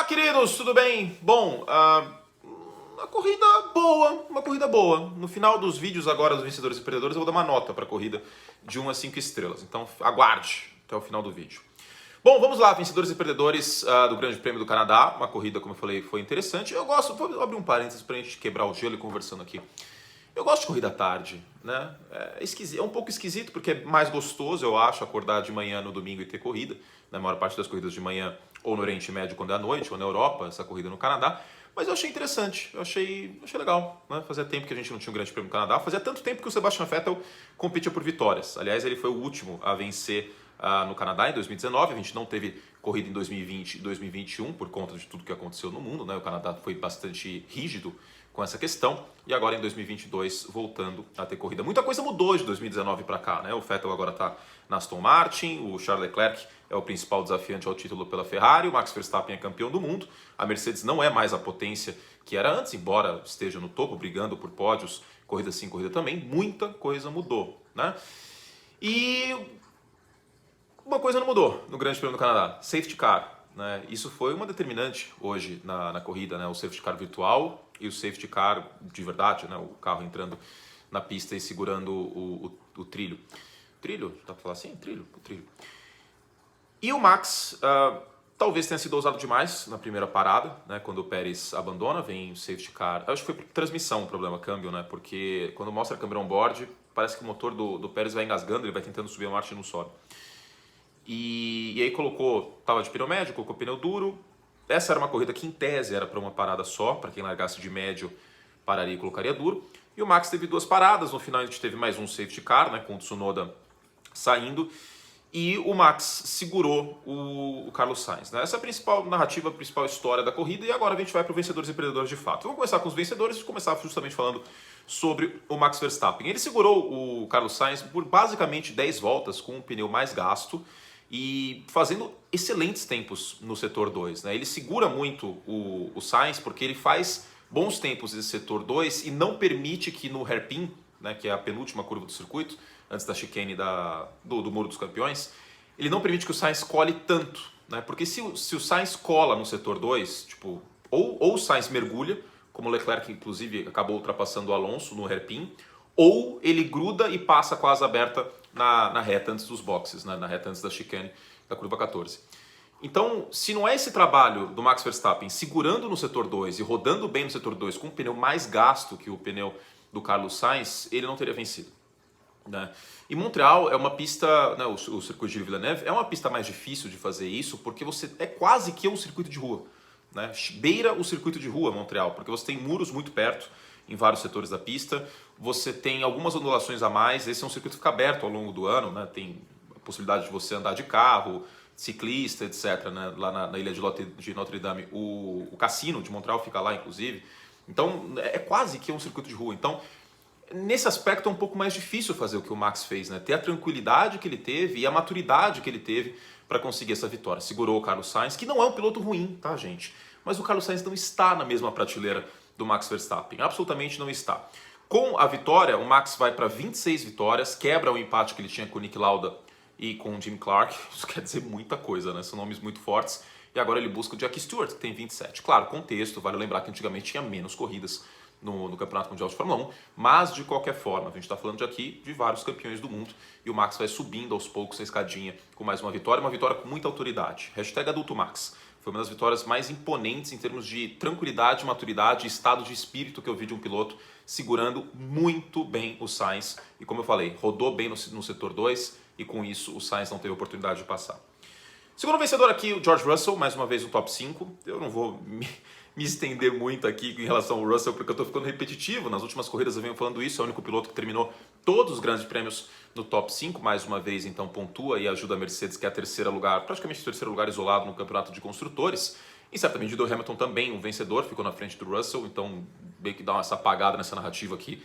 Queridos, tudo bem? Bom, uma corrida boa. No final dos vídeos agora dos vencedores e perdedores eu vou dar uma nota para a corrida de 1 a 5 estrelas. Então aguarde até o final do vídeo. Bom, vamos lá, vencedores e perdedores do Grande Prêmio do Canadá. Uma corrida, como eu falei, foi interessante. Eu gosto, vou abrir um parênteses para a gente quebrar o gelo e conversando aqui. Eu gosto de corrida à tarde, né? É um pouco esquisito porque é mais gostoso, eu acho, acordar de manhã no domingo e ter corrida. Na maior parte das corridas de manhã, ou no Oriente Médio quando é à noite, ou na Europa, essa corrida no Canadá. Mas eu achei interessante, eu achei legal, né? Fazia tempo que a gente não tinha um Grande Prêmio do Canadá. Fazia tanto tempo que o Sebastian Vettel competia por vitórias. Aliás, ele foi o último a vencer no Canadá em 2019. A gente não teve corrida em 2020 e 2021 por conta de tudo que aconteceu no mundo, né? O Canadá foi bastante rígido com essa questão, e agora em 2022 voltando a ter corrida. Muita coisa mudou de 2019 para cá, né? O Vettel agora está na Aston Martin, o Charles Leclerc é o principal desafiante ao título pela Ferrari, o Max Verstappen é campeão do mundo, a Mercedes não é mais a potência que era antes, embora esteja no topo, brigando por pódios, corrida sim, corrida também, muita coisa mudou, né? E uma coisa não mudou no Grande Prêmio do Canadá, safety car. Né? Isso foi uma determinante hoje na corrida, né? O safety car virtual e o safety car de verdade, né? O carro entrando na pista e segurando o trilho. Trilho? Dá pra falar assim? Trilho. E o Max talvez tenha sido ousado demais na primeira parada, né? Quando o Pérez abandona, vem o safety car. Eu acho que foi transmissão o problema, câmbio, né? Porque quando mostra a câmera on-board, parece que o motor do Pérez vai engasgando, ele vai tentando subir a marcha e não sobe. E aí tava de pneu médio, colocou pneu duro. Essa era uma corrida que em tese era para uma parada só, para quem largasse de médio pararia e colocaria duro. E o Max teve duas paradas, no final a gente teve mais um safety car, né, com o Tsunoda saindo. E o Max segurou o Carlos Sainz. Né? Essa é a principal narrativa, a principal história da corrida. E agora a gente vai para os vencedores e perdedores de fato. Vamos começar com os vencedores e começar justamente falando sobre o Max Verstappen. Ele segurou o Carlos Sainz por basicamente 10 voltas com o pneu mais gasto e fazendo excelentes tempos no setor 2. Né? Ele segura muito o Sainz porque ele faz bons tempos nesse setor 2 e não permite que no hairpin, né, que é a penúltima curva do circuito, antes da chicane do Muro dos Campeões, ele não permite que o Sainz cole tanto. Né? Porque se o Sainz cola no setor 2, tipo, ou o Sainz mergulha, como o Leclerc inclusive acabou ultrapassando o Alonso no hairpin, ou ele gruda e passa com a asa aberta na reta antes dos boxes, né? Na reta antes da chicane da curva 14. Então, se não é esse trabalho do Max Verstappen segurando no setor 2 e rodando bem no setor 2 com um pneu mais gasto que o pneu do Carlos Sainz, ele não teria vencido. Né? E Montreal é uma pista, né, o circuito de Villeneuve é uma pista mais difícil de fazer isso porque você é quase que um circuito de rua. Né? Beira o circuito de rua Montreal, porque você tem muros muito perto em vários setores da pista, você tem algumas ondulações a mais, esse é um circuito que fica aberto ao longo do ano, né? Tem a possibilidade de você andar de carro, ciclista, etc. Né? Lá na ilha de Notre Dame, o cassino de Montreal fica lá, inclusive. Então, é quase que um circuito de rua. Então, nesse aspecto é um pouco mais difícil fazer o que o Max fez, né? Ter a tranquilidade que ele teve e a maturidade que ele teve para conseguir essa vitória. Segurou o Carlos Sainz, que não é um piloto ruim, tá, gente? Mas o Carlos Sainz não está na mesma prateleira do Max Verstappen, absolutamente não está. Com a vitória, o Max vai para 26 vitórias, quebra o empate que ele tinha com o Nick Lauda e com o Jim Clark, isso quer dizer muita coisa, né? São nomes muito fortes, e agora ele busca o Jackie Stewart, que tem 27. Claro, contexto, vale lembrar que antigamente tinha menos corridas no Campeonato Mundial de Fórmula 1, mas de qualquer forma, a gente está falando aqui de vários campeões do mundo, e o Max vai subindo aos poucos a escadinha com mais uma vitória com muita autoridade. Hashtag Adulto Max. Foi uma das vitórias mais imponentes em termos de tranquilidade, maturidade e estado de espírito que eu vi de um piloto segurando muito bem o Sainz. E como eu falei, rodou bem no setor 2 e com isso o Sainz não teve oportunidade de passar. Segundo vencedor aqui, o George Russell, mais uma vez no top 5. Eu não vou me estender muito aqui em relação ao Russell, porque eu estou ficando repetitivo. Nas últimas corridas eu venho falando isso, é o único piloto que terminou todos os grandes prêmios no top 5. Mais uma vez, então, pontua e ajuda a Mercedes, que é a terceiro lugar, praticamente o terceiro lugar isolado no campeonato de construtores. E certamente o Hamilton também, um vencedor, ficou na frente do Russell, então meio que dá essa apagada nessa narrativa aqui.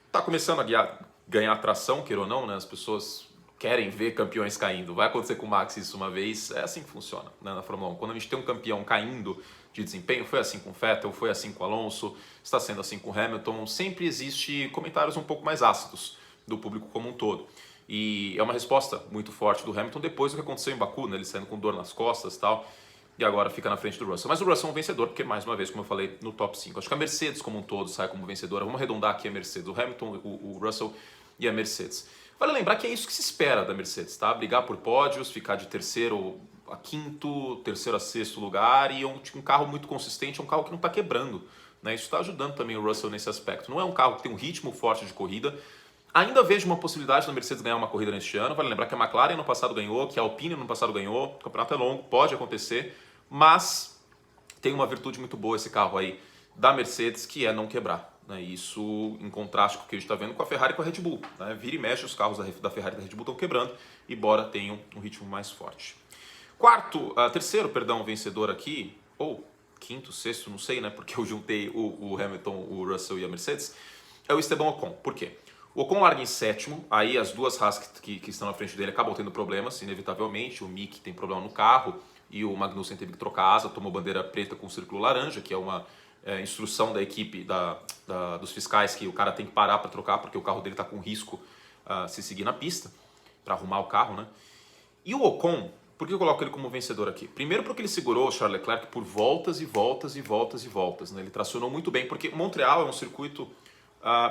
Está começando a ganhar atração, queira ou não, né? As pessoas querem ver campeões caindo. Vai acontecer com o Max isso uma vez, é assim que funciona, né, na Fórmula 1. Quando a gente tem um campeão caindo de desempenho, foi assim com o Vettel, foi assim com o Alonso, está sendo assim com o Hamilton, sempre existe comentários um pouco mais ácidos do público como um todo. E é uma resposta muito forte do Hamilton depois do que aconteceu em Baku, né, ele saindo com dor nas costas e tal. e agora fica na frente do Russell. Mas o Russell é um vencedor, porque, mais uma vez, como eu falei, no top 5. Acho que a Mercedes, como um todo, sai como vencedora. Vamos arredondar aqui a Mercedes, o Hamilton, o Russell e a Mercedes. Vale lembrar que é isso que se espera da Mercedes, tá? Brigar por pódios, ficar de terceiro a quinto, terceiro a sexto lugar, e um carro muito consistente, um carro que não está quebrando, né? Isso está ajudando também o Russell nesse aspecto. Não é um carro que tem um ritmo forte de corrida. Ainda vejo uma possibilidade da Mercedes ganhar uma corrida neste ano. Vale lembrar que a McLaren no passado ganhou, que a Alpine no passado ganhou. O campeonato é longo, pode acontecer, mas tem uma virtude muito boa esse carro aí da Mercedes, que é não quebrar, né? Isso em contraste com o que a gente está vendo com a Ferrari e com a Red Bull, né? Vira e mexe, os carros da Ferrari e da Red Bull estão quebrando, embora tenham um ritmo mais forte. Terceiro, vencedor aqui, ou quinto, sexto, não sei, né? Porque eu juntei o Hamilton, o Russell e a Mercedes, é o Esteban Ocon. Por quê? O Ocon larga em sétimo, aí as duas Haas que estão na frente dele acabam tendo problemas, inevitavelmente. O Mick tem problema no carro e o Magnussen teve que trocar a asa, tomou bandeira preta com círculo laranja, que é uma instrução da equipe, dos fiscais, que o cara tem que parar para trocar porque o carro dele está com risco se seguir na pista, para arrumar o carro, né? E o Ocon, por que eu coloco ele como vencedor aqui? Primeiro porque ele segurou o Charles Leclerc por voltas e voltas e voltas e voltas, né? Ele tracionou muito bem, porque Montreal é um circuito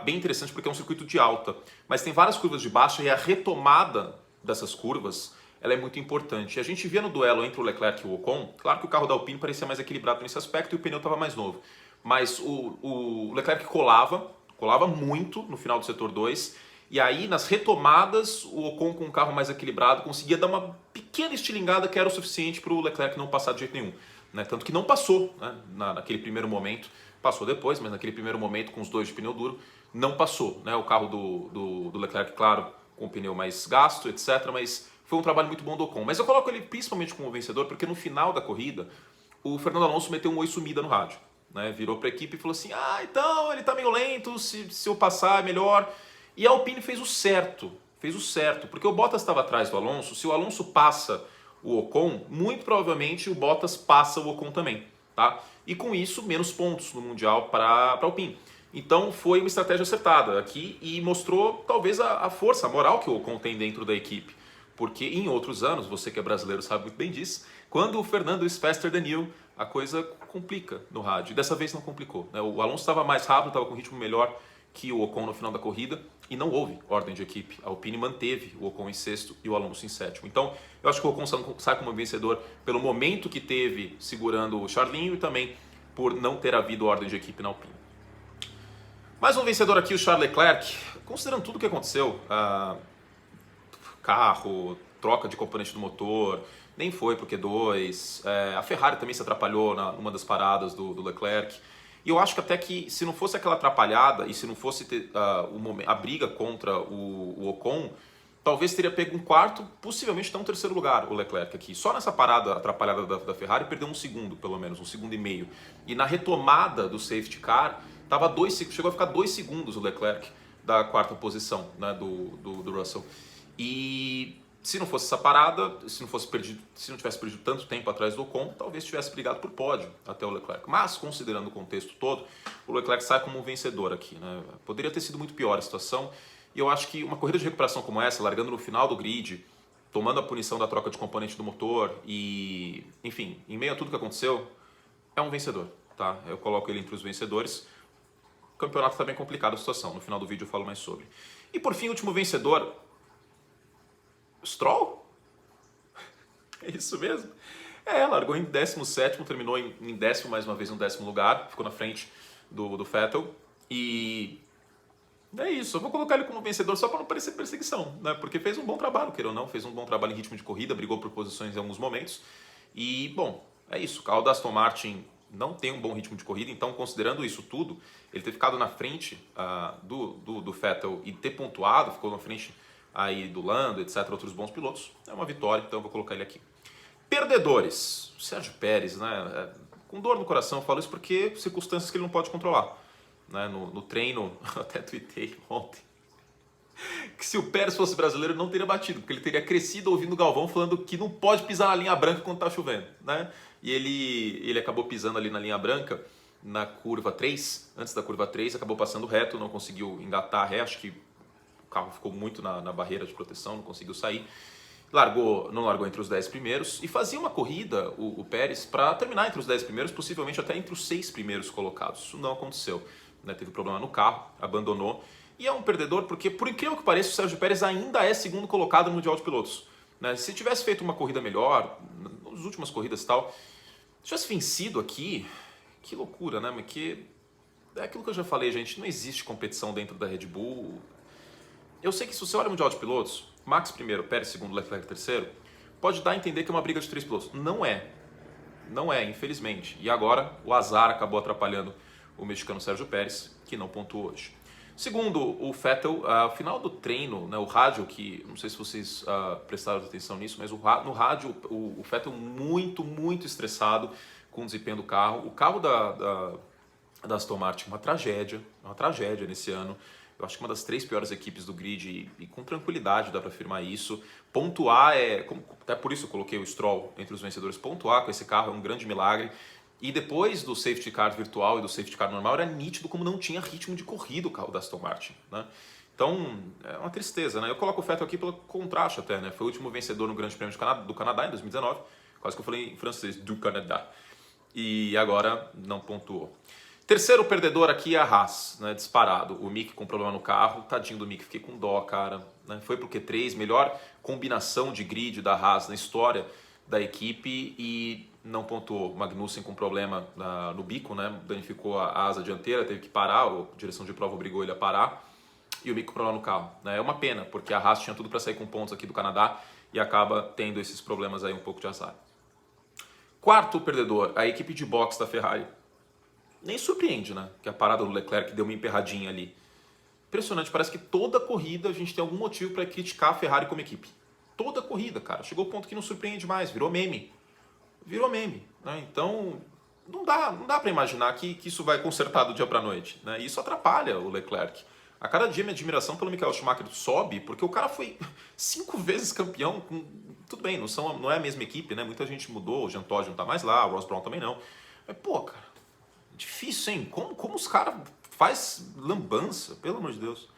bem interessante porque é um circuito de alta, mas tem várias curvas de baixa e a retomada dessas curvas ela é muito importante. A gente via no duelo entre o Leclerc e o Ocon, claro que o carro da Alpine parecia mais equilibrado nesse aspecto e o pneu estava mais novo, mas o Leclerc colava muito no final do setor 2, e aí nas retomadas o Ocon com um carro mais equilibrado conseguia dar uma pequena estilingada que era o suficiente para o Leclerc não passar de jeito nenhum, né? Tanto que não passou, né? Naquele primeiro momento. Passou depois, mas naquele primeiro momento, com os dois de pneu duro, não passou, né? O carro do Leclerc, claro, com o pneu mais gasto, etc. Mas foi um trabalho muito bom do Ocon. Mas eu coloco ele principalmente como vencedor, porque no final da corrida, o Fernando Alonso meteu um oi sumida no rádio, né? Virou para a equipe e falou assim, então ele tá meio lento, se eu passar é melhor. E a Alpine fez o certo, porque o Bottas estava atrás do Alonso. Se o Alonso passa o Ocon, muito provavelmente o Bottas passa o Ocon também, tá? E com isso, menos pontos no Mundial para a Alpine. Então foi uma estratégia acertada aqui e mostrou talvez a força, a moral que o Ocon tem dentro da equipe. Porque em outros anos, você que é brasileiro sabe muito bem disso, quando o Fernando is faster than you, a coisa complica no rádio. E dessa vez não complicou, né? O Alonso estava mais rápido, estava com um ritmo melhor que o Ocon no final da corrida e não houve ordem de equipe. A Alpine manteve o Ocon em sexto e o Alonso em sétimo. Então, eu acho que o Ocon sai como vencedor pelo momento que teve segurando o Charlinho e também por não ter havido ordem de equipe na Alpine. Mais um vencedor aqui, o Charles Leclerc. Considerando tudo o que aconteceu, carro, troca de componente do motor, nem foi pro Q2, a Ferrari também se atrapalhou numa das paradas do Leclerc. E eu acho que até que se não fosse aquela atrapalhada e se não fosse a briga contra o Ocon, talvez teria pego um quarto, possivelmente até um terceiro lugar o Leclerc aqui. Só nessa parada atrapalhada da Ferrari perdeu um segundo, pelo menos, um segundo e meio. E na retomada do safety car, chegou a ficar 2 segundos o Leclerc da quarta posição, né, do Russell. E se não fosse essa parada, se não tivesse perdido tanto tempo atrás do Ocon, talvez tivesse brigado por pódio até o Leclerc. Mas, considerando o contexto todo, o Leclerc sai como um vencedor aqui, né? Poderia ter sido muito pior a situação. E eu acho que uma corrida de recuperação como essa, largando no final do grid, tomando a punição da troca de componente do motor e, enfim, em meio a tudo que aconteceu, é um vencedor, tá? Eu coloco ele entre os vencedores. O campeonato está bem complicado a situação, no final do vídeo eu falo mais sobre. E por fim, o último vencedor, Stroll? É isso mesmo? Largou em 17º, terminou em décimo, mais uma vez, no 10º lugar, ficou na frente do Vettel. E é isso, eu vou colocar ele como vencedor só para não parecer perseguição, né? Porque fez um bom trabalho, queira ou não, fez um bom trabalho em ritmo de corrida, brigou por posições em alguns momentos. E, bom, é isso, o carro da Aston Martin não tem um bom ritmo de corrida, então, considerando isso tudo, ele ter ficado na frente do Vettel e ter pontuado, ficou na frente aí do Lando, etc., outros bons pilotos, é uma vitória, então eu vou colocar ele aqui. Perdedores, Sérgio Pérez, né? Com dor no coração eu falo isso porque circunstâncias que ele não pode controlar, né? No treino, até tuitei ontem, que se o Pérez fosse brasileiro não teria batido, porque ele teria crescido ouvindo o Galvão falando que não pode pisar na linha branca quando tá chovendo, né? E ele acabou pisando ali na linha branca, na curva 3, antes da curva 3, acabou passando reto, não conseguiu engatar a ré, acho que o carro ficou muito na barreira de proteção, não conseguiu sair. não largou entre os 10 primeiros e fazia uma corrida, o Pérez, para terminar entre os 10 primeiros, possivelmente até entre os 6 primeiros colocados. Isso não aconteceu, né? Teve problema no carro, abandonou. E é um perdedor porque, por incrível que pareça, o Sérgio Pérez ainda é segundo colocado no Mundial de Pilotos, né? Se tivesse feito uma corrida melhor, nas últimas corridas e tal, se tivesse vencido aqui, que loucura, né? Mas que é aquilo que eu já falei, gente, não existe competição dentro da Red Bull. Eu sei que se você olha o Mundial de Pilotos, Max primeiro, Pérez segundo, Leclerc terceiro, pode dar a entender que é uma briga de 3 pilotos. Não é. Não é, infelizmente. E agora o azar acabou atrapalhando o mexicano Sérgio Pérez, que não pontuou hoje. Segundo o Vettel, ao final do treino, né, o rádio, que não sei se vocês prestaram atenção nisso, mas no rádio o Vettel muito estressado com o desempenho do carro. O carro da Aston Martin uma tragédia nesse ano. Eu acho que uma das 3 piores equipes do grid e com tranquilidade dá para afirmar isso. Pontuar até por isso eu coloquei o Stroll entre os vencedores, pontuar com esse carro é um grande milagre. E depois do safety car virtual e do safety car normal, era nítido como não tinha ritmo de corrida o carro da Aston Martin, né? Então, é uma tristeza, né? Eu coloco o Vettel aqui pelo contraste até, né? Foi o último vencedor no Grande Prêmio do Canadá em 2019, quase que eu falei em francês, do Canadá. E agora não pontuou. Terceiro perdedor aqui é a Haas, né? Disparado. O Mick com problema no carro, tadinho do Mick, fiquei com dó, cara, né? Foi pro Q3, melhor combinação de grid da Haas na história da equipe e não pontuou. Magnussen com problema no bico, né? Danificou a asa dianteira, teve que parar, a direção de prova obrigou ele a parar. E o Mick com problema no carro, né? É uma pena, porque a Haas tinha tudo para sair com pontos aqui do Canadá e acaba tendo esses problemas aí um pouco de azar. Quarto perdedor, a equipe de boxe da Ferrari. Nem surpreende, né? Que a parada do Leclerc deu uma emperradinha ali. Impressionante, parece que toda corrida a gente tem algum motivo para criticar a Ferrari como equipe. Toda corrida, cara. Chegou ao ponto que não surpreende mais, virou meme. Virou meme, né? Então, não dá para imaginar que isso vai consertar do dia para noite, né? E isso atrapalha o Leclerc. A cada dia minha admiração pelo Michael Schumacher sobe, porque o cara foi 5 vezes campeão. Tudo bem, não é a mesma equipe, né? Muita gente mudou, o Jean Todt não tá mais lá, o Ross Brown também não. Mas, pô, cara, difícil, hein? Como os caras faz lambança, pelo amor de Deus. O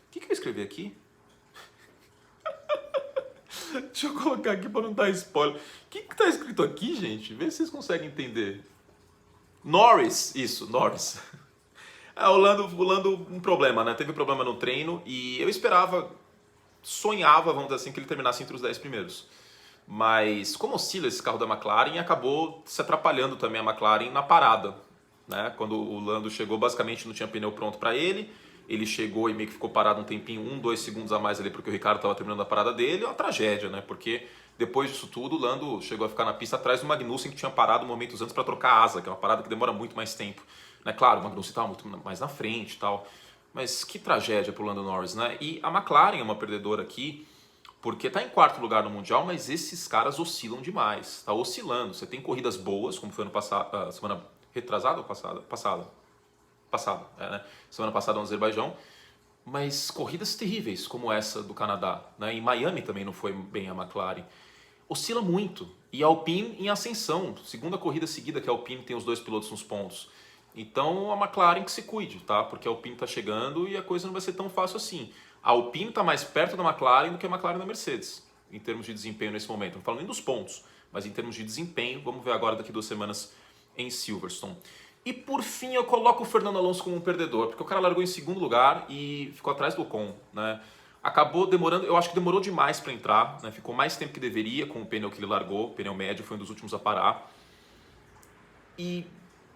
que eu escrevi aqui? Deixa eu colocar aqui para não dar spoiler. O que tá escrito aqui, gente? Vê se vocês conseguem entender. Norris, isso, Norris. O Lando um problema, né? Teve problema no treino e eu sonhava, vamos dizer assim, que ele terminasse entre os 10 primeiros. Mas como oscila esse carro da McLaren, acabou se atrapalhando também a McLaren na parada, né? Quando o Lando chegou, basicamente não tinha pneu pronto para ele. Ele chegou e meio que ficou parado um tempinho, 2 segundos a mais ali, porque o Ricardo estava terminando a parada dele. É uma tragédia, né? Porque depois disso tudo, o Lando chegou a ficar na pista atrás do Magnussen, que tinha parado momentos antes para trocar a asa, que é uma parada que demora muito mais tempo. Né? Claro, o Magnussen estava muito mais na frente e tal. Mas que tragédia pro Lando Norris, né? E a McLaren é uma perdedora aqui, porque tá em quarto lugar no Mundial, mas esses caras oscilam demais. Tá oscilando. Você tem corridas boas, como foi ano passado, semana retrasada ou passada? Passada, né? Semana passada no Azerbaijão, mas corridas terríveis como essa do Canadá, né? Em Miami também não foi bem a McLaren. Oscila muito. E a Alpine em ascensão, segunda corrida seguida que a Alpine tem os 2 pilotos nos pontos. Então a McLaren que se cuide, tá? Porque a Alpine tá chegando e a coisa não vai ser tão fácil assim. A Alpine tá mais perto da McLaren do que a McLaren da Mercedes, em termos de desempenho nesse momento. Não falo nem dos pontos, mas em termos de desempenho, vamos ver agora daqui 2 semanas em Silverstone. E por fim eu coloco o Fernando Alonso como um perdedor, porque o cara largou em segundo lugar e ficou atrás do Ocon, né? Acabou demorando, eu acho que demorou demais para entrar, né? Ficou mais tempo que deveria com o pneu que ele largou, o pneu médio, foi um dos últimos a parar. E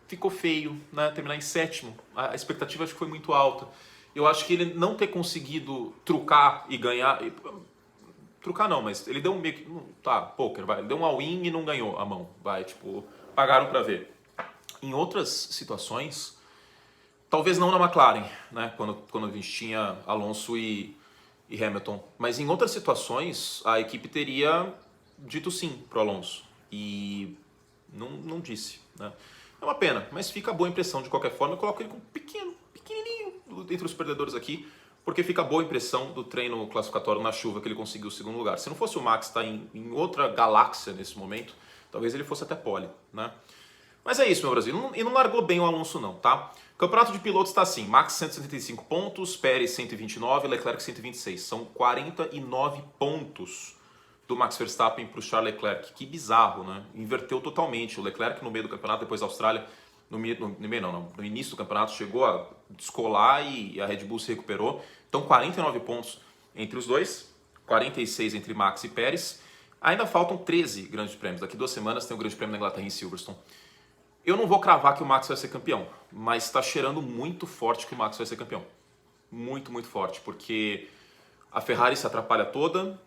ficou feio, né? Terminar em sétimo. A expectativa acho que foi muito alta. Eu acho que ele não ter conseguido trucar e ganhar... Trucar não, mas ele deu um meio que... Tá, poker, vai. Ele deu um all-in e não ganhou a mão. Vai, tipo, pagaram para ver. Em outras situações, talvez não na McLaren, né? Quando a gente tinha Alonso e Hamilton, mas em outras situações a equipe teria dito sim pro Alonso e não disse, né? É uma pena, mas fica a boa impressão de qualquer forma. Eu coloco ele como pequenininho entre os perdedores aqui, porque fica a boa impressão do treino classificatório na chuva que ele conseguiu o segundo lugar. Se não fosse o Max estar em outra galáxia nesse momento, talvez ele fosse até pole, né? Mas é isso, meu Brasil. E não largou bem o Alonso não, tá? O campeonato de pilotos está assim. Max 175 pontos, Pérez 129, Leclerc 126. São 49 pontos do Max Verstappen para o Charles Leclerc. Que bizarro, né? Inverteu totalmente. O Leclerc no meio do campeonato, depois da Austrália, no início do campeonato, chegou a descolar e a Red Bull se recuperou. Então 49 pontos entre os dois, 46 entre Max e Pérez. Ainda faltam 13 grandes prêmios. Daqui 2 semanas tem o Grande Prêmio da Inglaterra em Silverstone. Eu não vou cravar que o Max vai ser campeão, mas está cheirando muito forte que o Max vai ser campeão. Muito, muito forte, porque a Ferrari se atrapalha toda,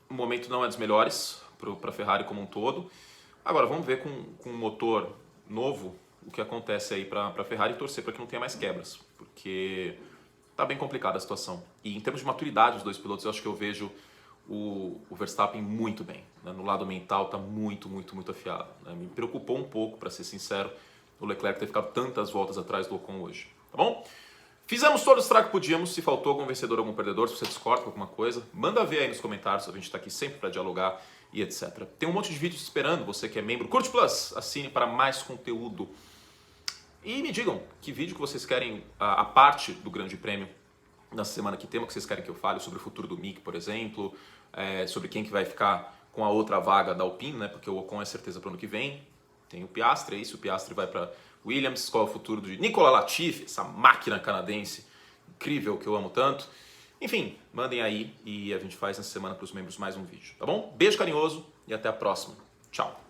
o momento não é dos melhores para a Ferrari como um todo. Agora, vamos ver com um motor novo o que acontece aí para a Ferrari e torcer para que não tenha mais quebras, porque tá bem complicada a situação. E em termos de maturidade dos dois pilotos, eu acho que eu vejo o Verstappen muito bem, né? No lado mental tá muito, muito, muito afiado, né? Me preocupou um pouco, para ser sincero, o Leclerc ter ficado tantas voltas atrás do Ocon hoje, tá bom? Fizemos todo o estrago que podíamos. Se faltou algum vencedor, algum perdedor, se você discorda com alguma coisa, manda ver aí nos comentários, a gente está aqui sempre para dialogar e etc. Tem um monte de vídeos esperando, você que é membro, curte Plus, assine para mais conteúdo. E me digam que vídeo que vocês querem, a parte do Grande Prêmio na semana que tema que vocês querem que eu fale sobre o futuro do Mick, por exemplo, sobre quem que vai ficar com a outra vaga da Alpine, né? Porque o Ocon é certeza para o ano que vem. Tem o Piastri, é isso, o Piastri vai para Williams, qual é o futuro de Nicolas Latifi, essa máquina canadense incrível que eu amo tanto. Enfim, mandem aí e a gente faz nessa semana para os membros mais um vídeo, tá bom? Beijo carinhoso e até a próxima. Tchau!